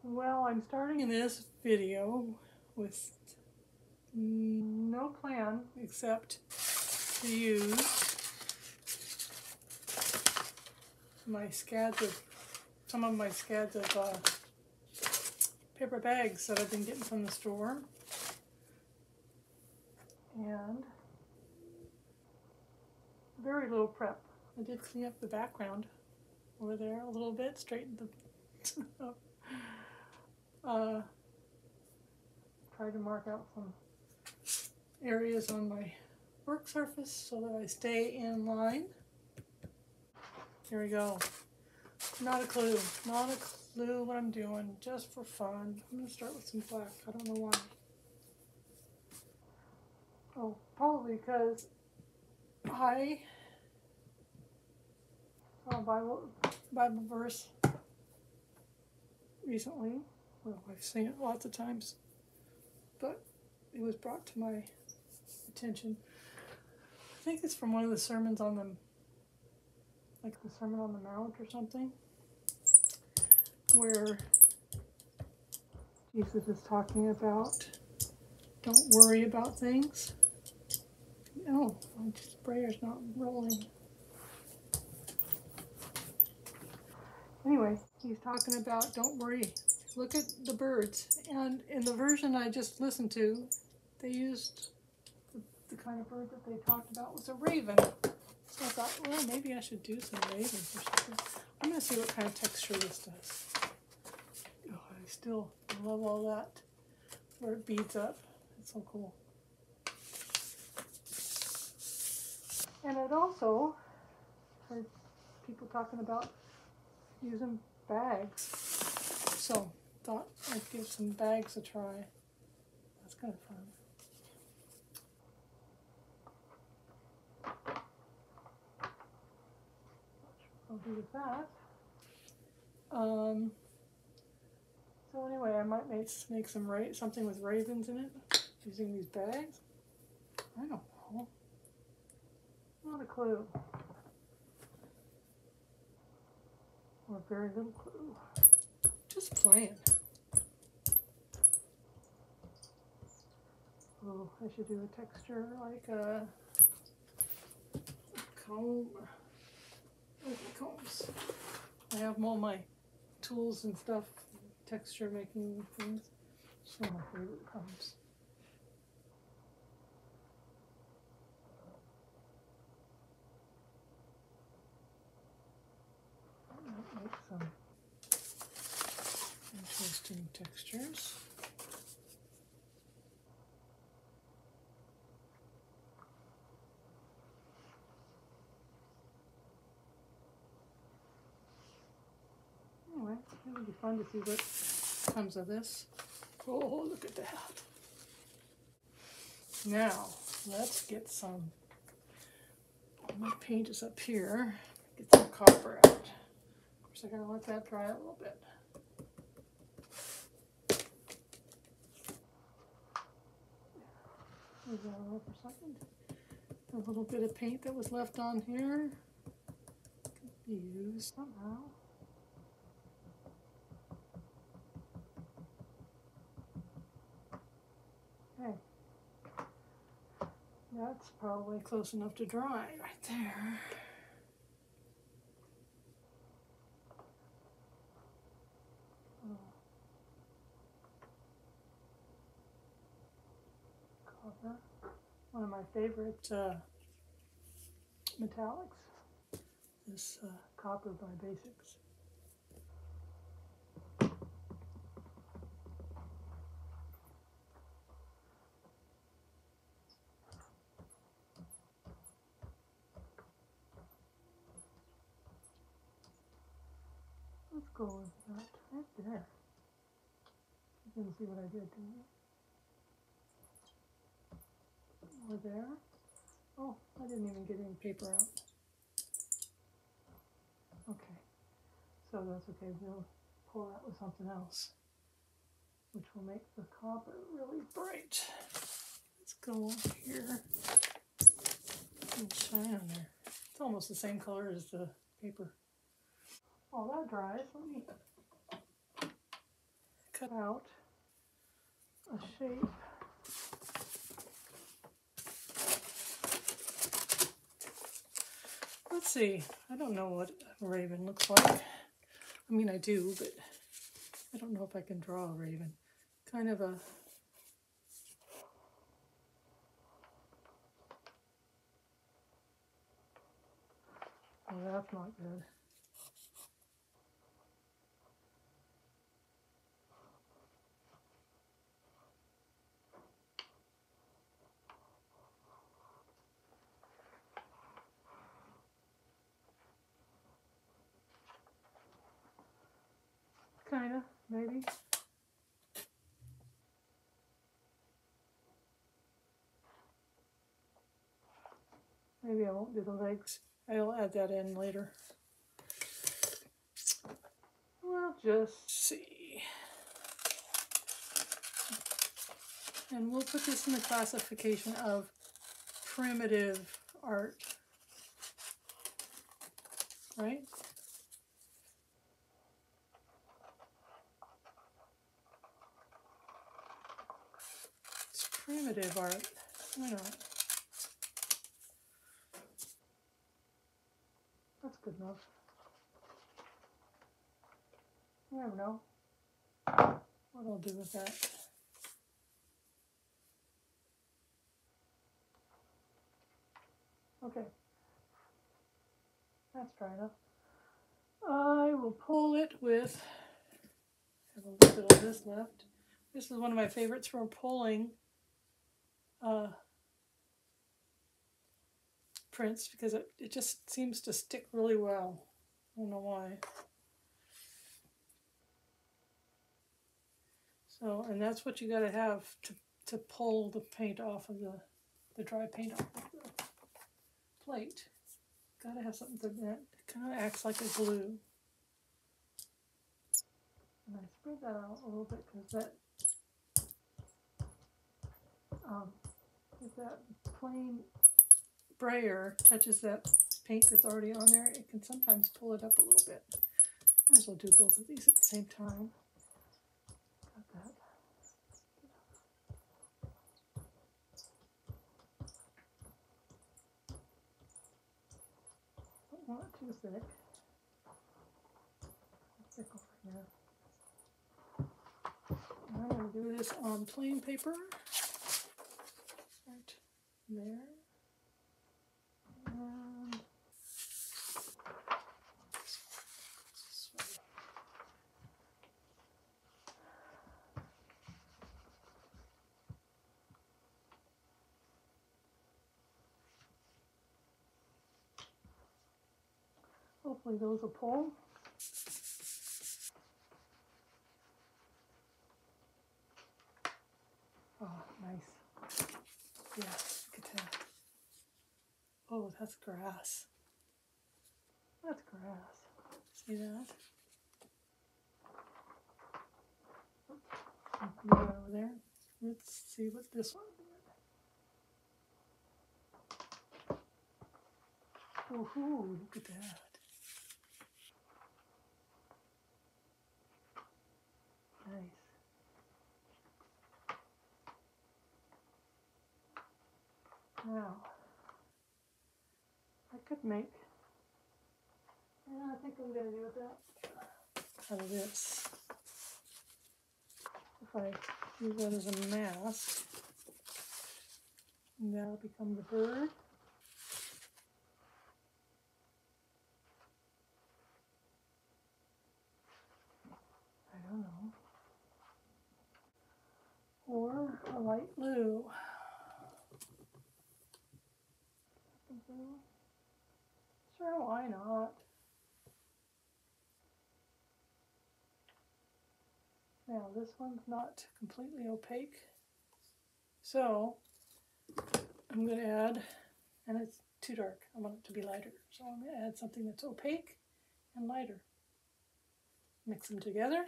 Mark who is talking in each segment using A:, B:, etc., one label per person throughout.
A: Well, I'm starting this video with no plan except to use my scads of, some of my scads of paper bags that I've been getting from the store. And very little prep. I did clean up the background over there a little bit, straightened the up. Tried to mark out some areas on my work surface so that I stay in line. Here we go. Not a clue what I'm doing, just for fun. I'm going to start with some black. I don't know why. Oh, probably because I saw a Bible verse recently. Well, I've seen it lots of times, but it was brought to my attention. I think it's from one of the sermons on them, like the Sermon on the Mount or something, where Jesus is talking about don't worry about things. Oh, my sprayer's not rolling. Anyway, he's talking about don't worry, look at the birds. And in the version I just listened to, they used the kind of bird that they talked about was a raven. So I thought, well, maybe I should do some ravens or something. I'm going to see what kind of texture this does. Oh, I still love all that, where it beads up. It's so cool. And I'd also heard people talking about using bags. So thought I'd give some bags a try. That's kind of fun. I'll do with that. So anyway, I might make some something with ravens in it using these bags. I don't know. Not a clue. Or very little clue. Just playing. Oh, I should do a texture like a comb. Combs. I have all my tools and stuff, texture making things. It's one of my favorite combs. I might make some interesting textures. Anyway, it would be fun to see what comes of this. Oh, look at that. Now, let's get some, my paint is up here, get some copper out. Of course, I gotta let that dry a little bit. Leave that alone for a second. A little bit of paint that was left on here could be used somehow. Okay, that's probably close enough to dry right there. Copper, one of my favorite metallics, this Copper by Basics. Let's go with that right there. You didn't see what I did, didn't you? Over there. Oh, I didn't even get any paper out. Okay, so that's okay. We'll pull that with something else, which will make the copper really bright. Let's go here and shine on there. It's almost the same color as the paper. While that dries, let me cut out a shape. Let's see, I don't know what a raven looks like. I mean, I do, but I don't know if I can draw a raven. Kind of a, oh, that's not good. Kind of, maybe. Maybe I won't do the legs. I'll add that in later. We'll just see. And we'll put this in the classification of primitive art, right? It's primitive art. Why not? That's good enough. You never know what I'll do with that. Okay, that's dry enough. I will pull it with, I have a little bit of this left. This is one of my favorites for pulling prints because it just seems to stick really well. I don't know why. So, and that's what you got to have to pull the paint off of the dry paint off of the plate. Got to have something that kind of acts like a glue. And I spread that out a little bit because that if that plain brayer touches that paint that's already on there, it can sometimes pull it up a little bit. Might as well do both of these at the same time. Got that. Don't want it too thick. Thick over here. I'm going to do this on plain paper. Right there. And hopefully those will pull. Oh, nice. Yeah, look at that. Oh, that's grass. That's grass. See that? Move it over there. Let's see what this one did. Woohoo, look at that. Nice. Now, I could make, I think I'm going to do that out of this. If I use that as a mask, and that'll become the bird. I don't know. Or a light blue. Sure, why not? Now this one's not completely opaque, so I'm going to add, and it's too dark, I want it to be lighter, so I'm going to add something that's opaque and lighter. Mix them together,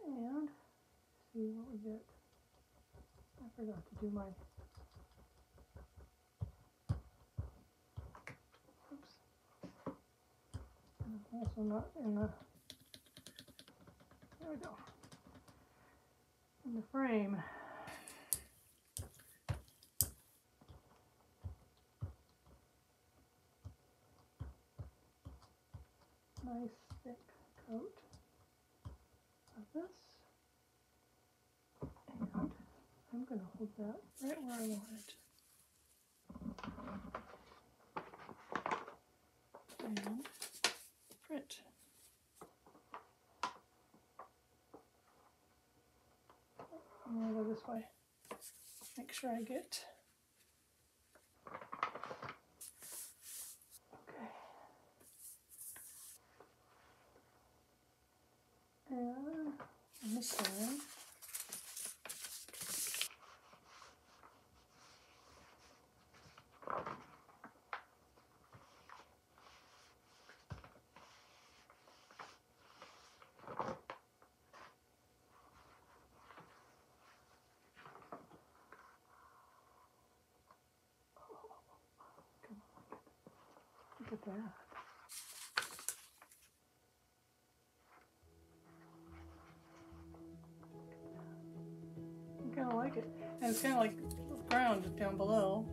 A: and see what we get. I forgot to do my, oops, Also not in the, there we go, in the frame. Nice thick coat of this. And I'm going to hold that right where I want it. And print. I'm going to go this way. Make sure I get. Okay. And on this side. Look at that. I kind of like it. And it's kind of like ground down below.